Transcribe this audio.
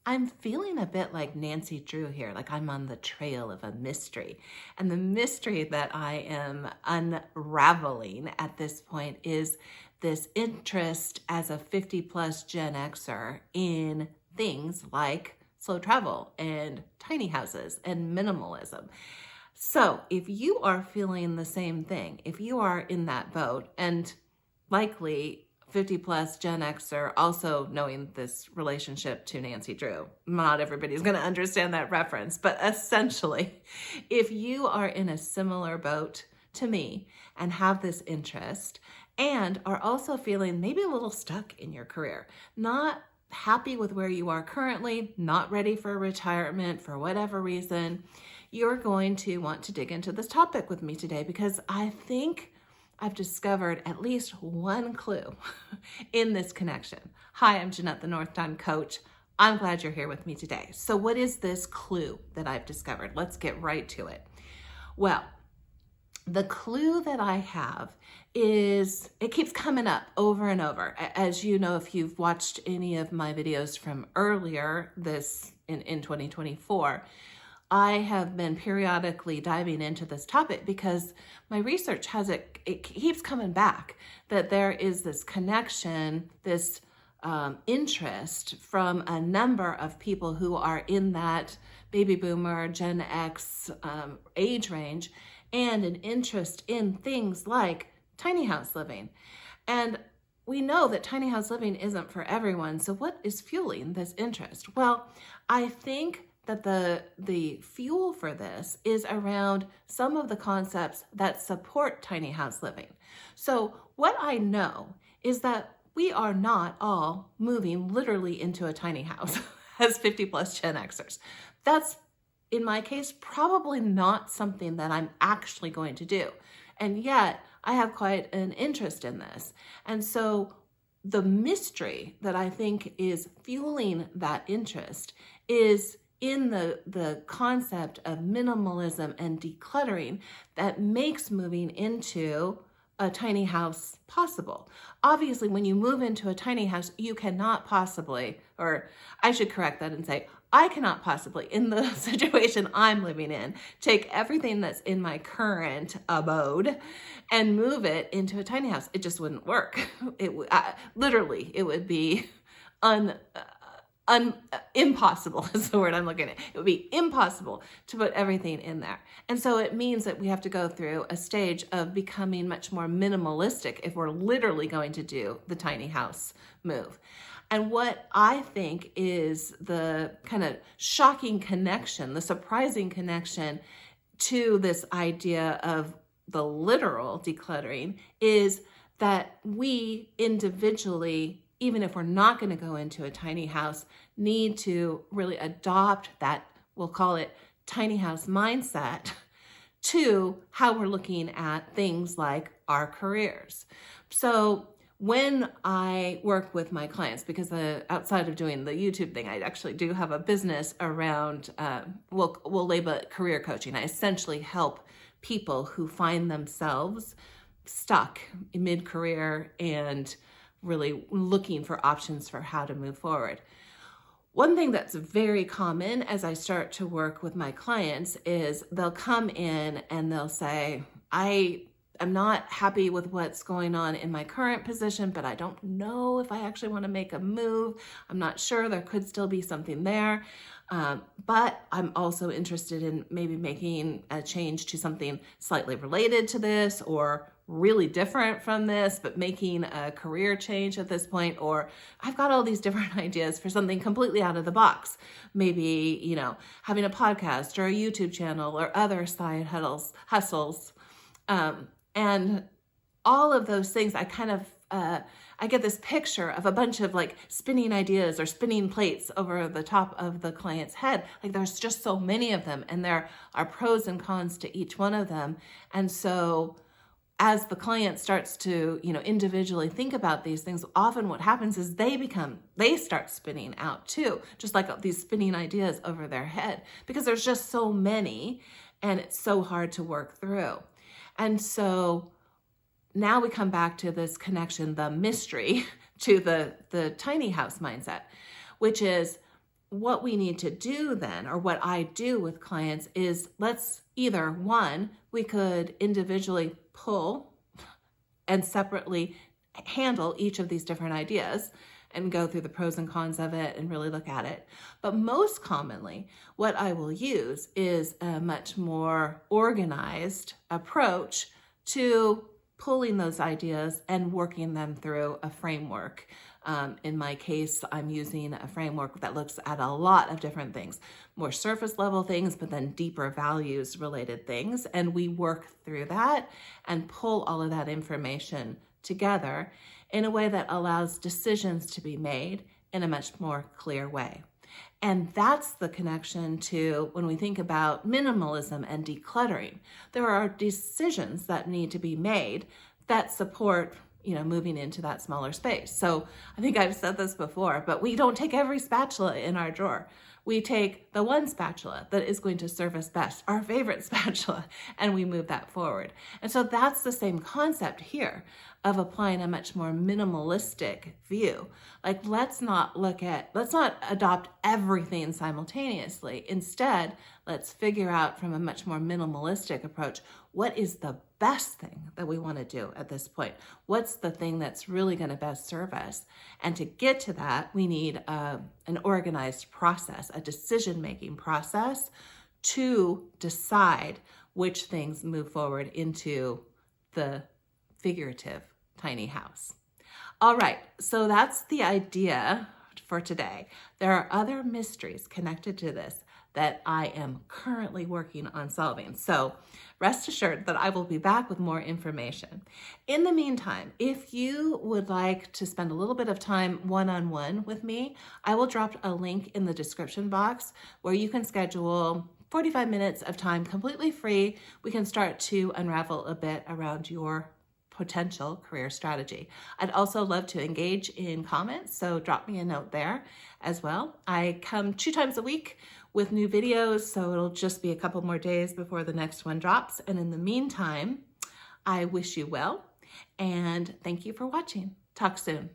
I'm feeling a bit like Nancy Drew here, like I'm on the trail of a mystery. And the mystery that I am unraveling at this point is this interest as a 50 plus Gen Xer in things like slow travel and tiny houses and minimalism. So if you are feeling the same thing, if you are in that boat, and likely 50 plus Gen Xer also knowing this relationship to Nancy Drew, not everybody's going to understand that reference, but essentially, if you are in a similar boat to me and have this interest and are also feeling maybe a little stuck in your career, not happy with where you are currently, not ready for retirement for whatever reason, you're going to want to dig into this topic with me today because I think I've discovered at least one clue in this connection. Hi, I'm Jeanette, the North Time Coach. I'm glad you're here with me today. So what is this clue that I've discovered? Let's get right to it. Well, the clue that I have is, it keeps coming up over and over. As you know, if you've watched any of my videos from earlier in 2024, I have been periodically diving into this topic because my research has it keeps coming back that there is this connection, this interest from a number of people who are in that baby boomer, Gen X age range, and an interest in things like tiny house living. And we know that tiny house living isn't for everyone. So what is fueling this interest? Well, I think that the fuel for this is around some of the concepts that support tiny house living. So what I know is that we are not all moving literally into a tiny house as 50 plus Gen Xers. That's, in my case, probably not something that I'm actually going to do. And yet I have quite an interest in this. And so the mystery that I think is fueling that interest is in the concept of minimalism and decluttering that makes moving into a tiny house possible. Obviously, when you move into a tiny house, you cannot possibly, or I should correct that and say, I cannot possibly, in the situation I'm living in, take everything that's in my current abode and move it into a tiny house. It just wouldn't work. Literally, it would be impossible is the word I'm looking at. It would be impossible to put everything in there. And so it means that we have to go through a stage of becoming much more minimalistic if we're literally going to do the tiny house move. And what I think is the kind of shocking connection, the surprising connection to this idea of the literal decluttering is that we individually, even if we're not going to go into a tiny house, need to really adopt that, we'll call it tiny house mindset, to how we're looking at things like our careers. So when I work with my clients, because outside of doing the YouTube thing, I actually do have a business around, we'll label it career coaching. I essentially help people who find themselves stuck in mid-career and really looking for options for how to move forward. One thing that's very common as I start to work with my clients is they'll come in and they'll say, I'm not happy with what's going on in my current position, but I don't know if I actually want to make a move. I'm not sure, there could still be something there. But I'm also interested in maybe making a change to something slightly related to this or really different from this, but making a career change at this point, or I've got all these different ideas for something completely out of the box. Maybe, having a podcast or a YouTube channel or other side hustles. And all of those things, I kind of, I get this picture of a bunch of like spinning ideas or spinning plates over the top of the client's head. Like there's just so many of them and there are pros and cons to each one of them. And so as the client starts to, individually think about these things, often what happens is they start spinning out too, just like these spinning ideas over their head, because there's just so many and it's so hard to work through. And so now we come back to this connection, the mystery to the tiny house mindset, which is what we need to do then, or what I do with clients, is let's either, one, we could individually pull and separately handle each of these different ideas and go through the pros and cons of it and really look at it. But most commonly, what I will use is a much more organized approach to pulling those ideas and working them through a framework. In my case, I'm using a framework that looks at a lot of different things, more surface level things, but then deeper values related things. And we work through that and pull all of that information together in a way that allows decisions to be made in a much more clear way. And that's the connection to when we think about minimalism and decluttering. There are decisions that need to be made that support, moving into that smaller space. So I think I've said this before, but we don't take every spatula in our drawer. We take the one spatula that is going to serve us best, our favorite spatula, and we move that forward. And so that's the same concept here of applying a much more minimalistic view. Like, let's not adopt everything simultaneously. Instead, let's figure out from a much more minimalistic approach, what is the best thing that we want to do at this point? What's the thing that's really going to best serve us? And to get to that, we need an organized process, a decision-making process to decide which things move forward into the figurative tiny house. All right, so that's the idea for today. There are other mysteries connected to this that I am currently working on solving. So rest assured that I will be back with more information. In the meantime, if you would like to spend a little bit of time one-on-one with me, I will drop a link in the description box where you can schedule 45 minutes of time completely free. We can start to unravel a bit around your potential career strategy. I'd also love to engage in comments, so drop me a note there as well. I come 2 times a week with new videos, so it'll just be a couple more days before the next one drops. And in the meantime, I wish you well, and thank you for watching. Talk soon.